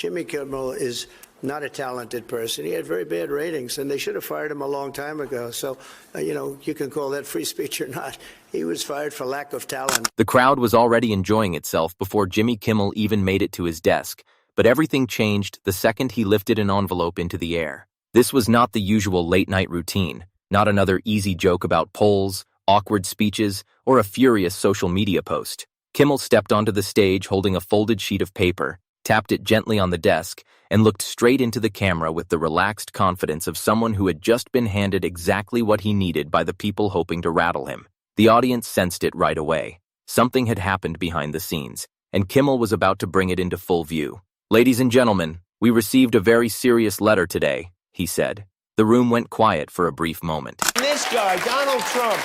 Jimmy Kimmel is not a talented person. He had very bad ratings, and they should have fired him a long time ago. So, you can call that free speech or not. He was fired for lack of talent. The crowd was already enjoying itself before Jimmy Kimmel even made it to his desk, but everything changed the second he lifted an envelope into the air. This was not the usual late-night routine, not another easy joke about polls, awkward speeches, or a furious social media post. Kimmel stepped onto the stage holding a folded sheet of paper, tapped it gently on the desk, and looked straight into the camera with the relaxed confidence of someone who had just been handed exactly what he needed by the people hoping to rattle him. The audience sensed it right away. Something had happened behind the scenes, and Kimmel was about to bring it into full view. "Ladies and gentlemen, we received a very serious letter today," he said. The room went quiet for a brief moment. This guy, Donald Trump,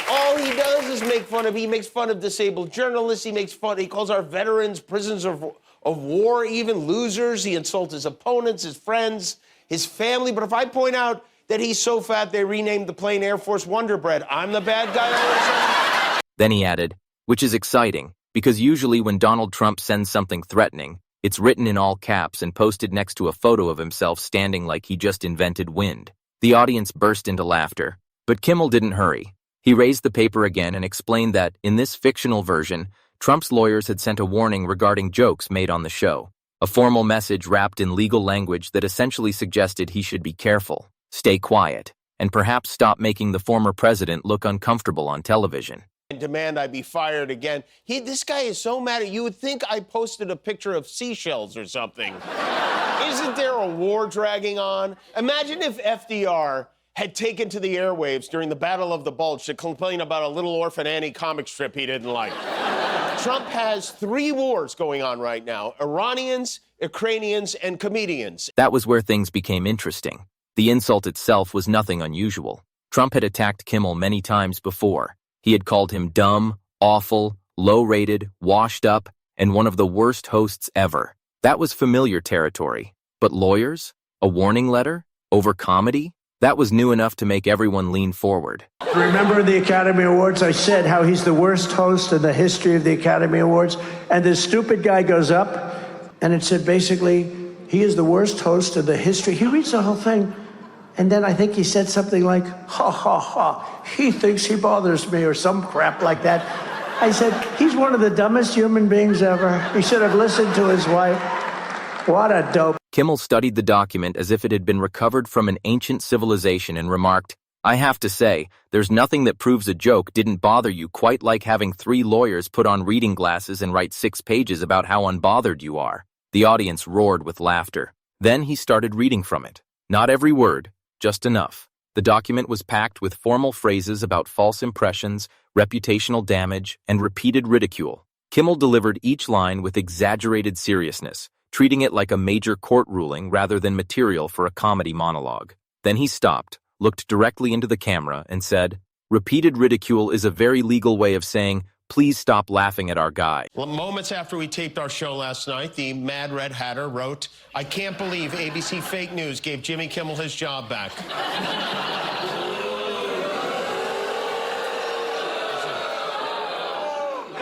all he does is he makes fun of disabled journalists, he calls our veterans prisoners of war, even losers. He insults his opponents, his friends, his family. But if I point out that he's so fat they renamed the plane Air Force Wonder Bread, I'm the bad guy all of a sudden? Then he added, which is exciting, because usually when Donald Trump sends something threatening, it's written in all caps and posted next to a photo of himself standing like he just invented wind. The audience burst into laughter, but Kimmel didn't hurry. He raised the paper again and explained that, in this fictional version, Trump's lawyers had sent a warning regarding jokes made on the show, a formal message wrapped in legal language that essentially suggested he should be careful, stay quiet, and perhaps stop making the former president look uncomfortable on television. And demand I be fired again. This guy is so mad at you. You would think I posted a picture of seashells or something. Isn't there a war dragging on? Imagine if FDR had taken to the airwaves during the Battle of the Bulge to complain about a Little Orphan Annie comic strip he didn't like. Trump has 3 wars going on right now: Iranians, Ukrainians, and comedians. That was where things became interesting. The insult itself was nothing unusual. Trump had attacked Kimmel many times before. He had called him dumb, awful, low-rated, washed up, and one of the worst hosts ever. That was familiar territory. But lawyers? A warning letter? Over comedy? That was new enough to make everyone lean forward. Remember the Academy Awards? I said how he's the worst host in the history of the Academy Awards. And this stupid guy goes up, and it said basically, he is the worst host in the history. He reads the whole thing. And then I think he said something like, ha, ha, ha, he thinks he bothers me, or some crap like that. I said, he's one of the dumbest human beings ever. He should have listened to his wife. What a dope. Kimmel studied the document as if it had been recovered from an ancient civilization and remarked, "I have to say, there's nothing that proves a joke didn't bother you quite like having 3 lawyers put on reading glasses and write 6 pages about how unbothered you are." The audience roared with laughter. Then he started reading from it. Not every word, just enough. The document was packed with formal phrases about false impressions, reputational damage, and repeated ridicule. Kimmel delivered each line with exaggerated seriousness, treating it like a major court ruling rather than material for a comedy monologue. Then he stopped, looked directly into the camera, and said, "Repeated ridicule is a very legal way of saying, please stop laughing at our guy." Well, moments after we taped our show last night, the Mad Red Hatter wrote, "I can't believe ABC Fake News gave Jimmy Kimmel his job back."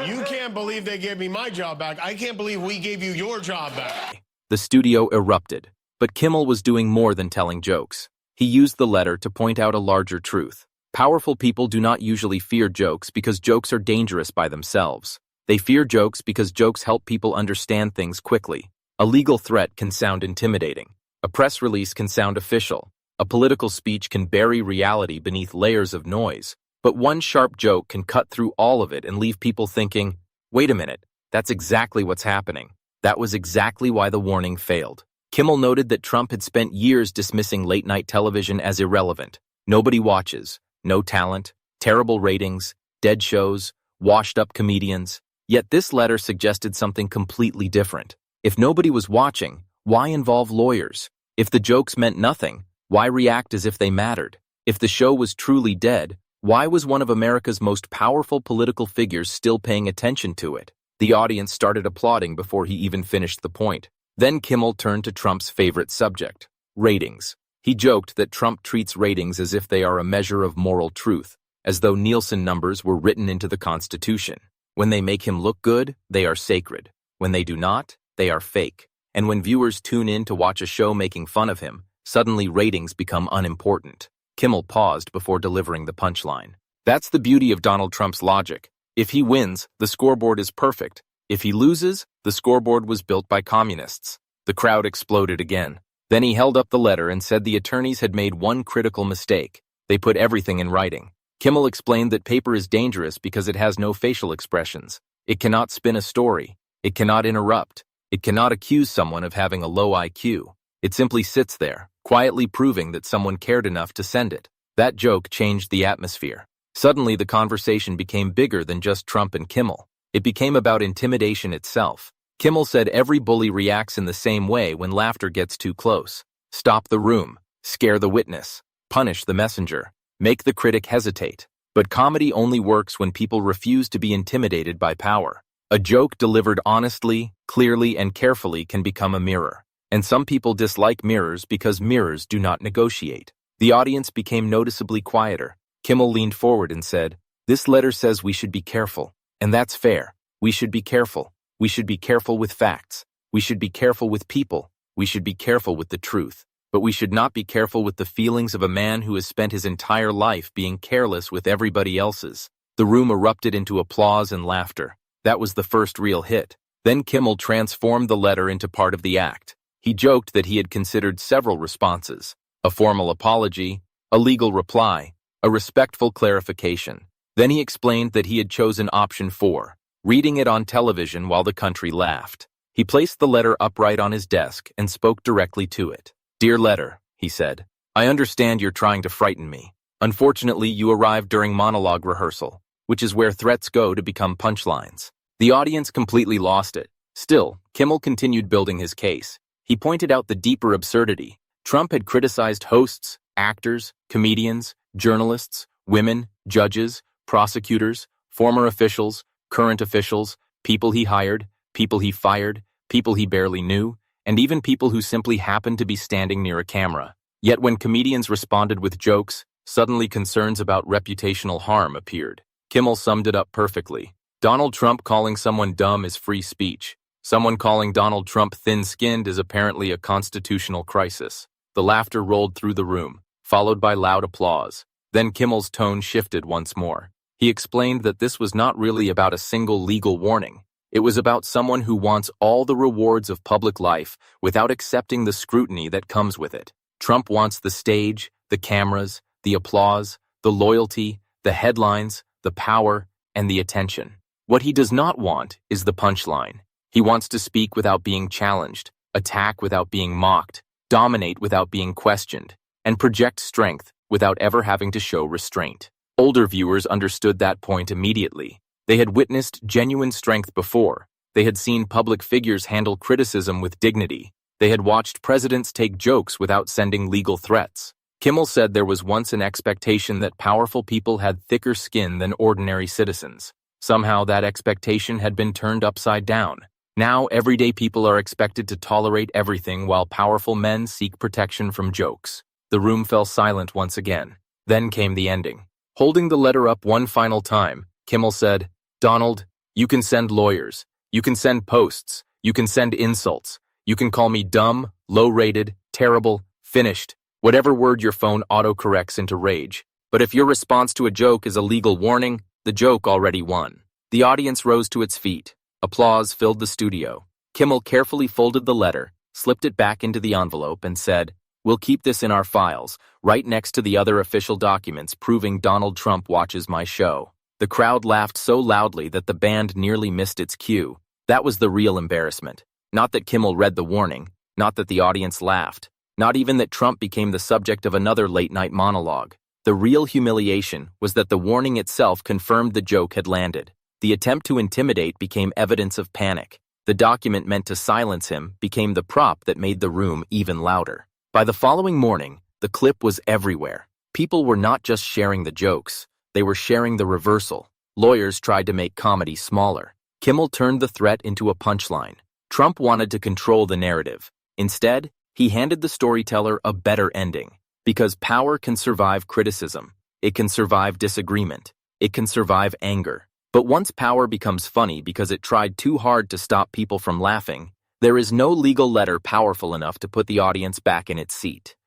You can't believe they gave me my job back. I can't believe we gave you your job back. The studio erupted, but Kimmel was doing more than telling jokes. He used the letter to point out a larger truth. Powerful people do not usually fear jokes because jokes are dangerous by themselves. They fear jokes because jokes help people understand things quickly. A legal threat can sound intimidating. A press release can sound official. A political speech can bury reality beneath layers of noise. But one sharp joke can cut through all of it and leave people thinking, wait a minute, that's exactly what's happening. That was exactly why the warning failed. Kimmel noted that Trump had spent years dismissing late-night television as irrelevant. Nobody watches. No talent, terrible ratings, dead shows, washed-up comedians. Yet this letter suggested something completely different. If nobody was watching, why involve lawyers? If the jokes meant nothing, why react as if they mattered? If the show was truly dead, why was one of America's most powerful political figures still paying attention to it? The audience started applauding before he even finished the point. Then Kimmel turned to Trump's favorite subject, ratings. He joked that Trump treats ratings as if they are a measure of moral truth, as though Nielsen numbers were written into the Constitution. When they make him look good, they are sacred. When they do not, they are fake. And when viewers tune in to watch a show making fun of him, suddenly ratings become unimportant. Kimmel paused before delivering the punchline. That's the beauty of Donald Trump's logic. If he wins, the scoreboard is perfect. If he loses, the scoreboard was built by communists. The crowd exploded again. Then he held up the letter and said the attorneys had made one critical mistake. They put everything in writing. Kimmel explained that paper is dangerous because it has no facial expressions. It cannot spin a story. It cannot interrupt. It cannot accuse someone of having a low IQ. It simply sits there, quietly proving that someone cared enough to send it. That joke changed the atmosphere. Suddenly, the conversation became bigger than just Trump and Kimmel. It became about intimidation itself. Kimmel said every bully reacts in the same way when laughter gets too close. Stop the room. Scare the witness. Punish the messenger. Make the critic hesitate. But comedy only works when people refuse to be intimidated by power. A joke delivered honestly, clearly, and carefully can become a mirror. And some people dislike mirrors because mirrors do not negotiate. The audience became noticeably quieter. Kimmel leaned forward and said, "This letter says we should be careful. And that's fair. We should be careful. We should be careful with facts. We should be careful with people. We should be careful with the truth. But we should not be careful with the feelings of a man who has spent his entire life being careless with everybody else's." The room erupted into applause and laughter. That was the first real hit. Then Kimmel transformed the letter into part of the act. He joked that he had considered several responses: a formal apology, a legal reply, a respectful clarification. Then he explained that he had chosen option 4, reading it on television while the country laughed. He placed the letter upright on his desk and spoke directly to it. "Dear letter," he said, "I understand you're trying to frighten me. Unfortunately, you arrived during monologue rehearsal, which is where threats go to become punchlines." The audience completely lost it. Still, Kimmel continued building his case. He pointed out the deeper absurdity. Trump had criticized hosts, actors, comedians, journalists, women, judges, prosecutors, former officials, current officials, people he hired, people he fired, people he barely knew, and even people who simply happened to be standing near a camera. Yet when comedians responded with jokes, suddenly concerns about reputational harm appeared. Kimmel summed it up perfectly. Donald Trump calling someone dumb is free speech. Someone calling Donald Trump thin-skinned is apparently a constitutional crisis. The laughter rolled through the room, followed by loud applause. Then Kimmel's tone shifted once more. He explained that this was not really about a single legal warning. It was about someone who wants all the rewards of public life without accepting the scrutiny that comes with it. Trump wants the stage, the cameras, the applause, the loyalty, the headlines, the power, and the attention. What he does not want is the punchline. He wants to speak without being challenged, attack without being mocked, dominate without being questioned, and project strength without ever having to show restraint. Older viewers understood that point immediately. They had witnessed genuine strength before. They had seen public figures handle criticism with dignity. They had watched presidents take jokes without sending legal threats. Kimmel said there was once an expectation that powerful people had thicker skin than ordinary citizens. Somehow that expectation had been turned upside down. Now everyday people are expected to tolerate everything while powerful men seek protection from jokes. The room fell silent once again. Then came the ending. Holding the letter up one final time, Kimmel said, "Donald, you can send lawyers. You can send posts. You can send insults. You can call me dumb, low-rated, terrible, finished, whatever word your phone autocorrects into rage. But if your response to a joke is a legal warning, the joke already won." The audience rose to its feet. Applause filled the studio. Kimmel carefully folded the letter, slipped it back into the envelope, and said, "We'll keep this in our files, right next to the other official documents proving Donald Trump watches my show." The crowd laughed so loudly that the band nearly missed its cue. That was the real embarrassment. Not that Kimmel read the warning, not that the audience laughed, not even that Trump became the subject of another late-night monologue. The real humiliation was that the warning itself confirmed the joke had landed. The attempt to intimidate became evidence of panic. The document meant to silence him became the prop that made the room even louder. By the following morning, the clip was everywhere. People were not just sharing the jokes, they were sharing the reversal. Lawyers tried to make comedy smaller. Kimmel turned the threat into a punchline. Trump wanted to control the narrative. Instead, he handed the storyteller a better ending. Because power can survive criticism. It can survive disagreement. It can survive anger. But once power becomes funny because it tried too hard to stop people from laughing, There is no legal letter powerful enough to put the audience back in its seat.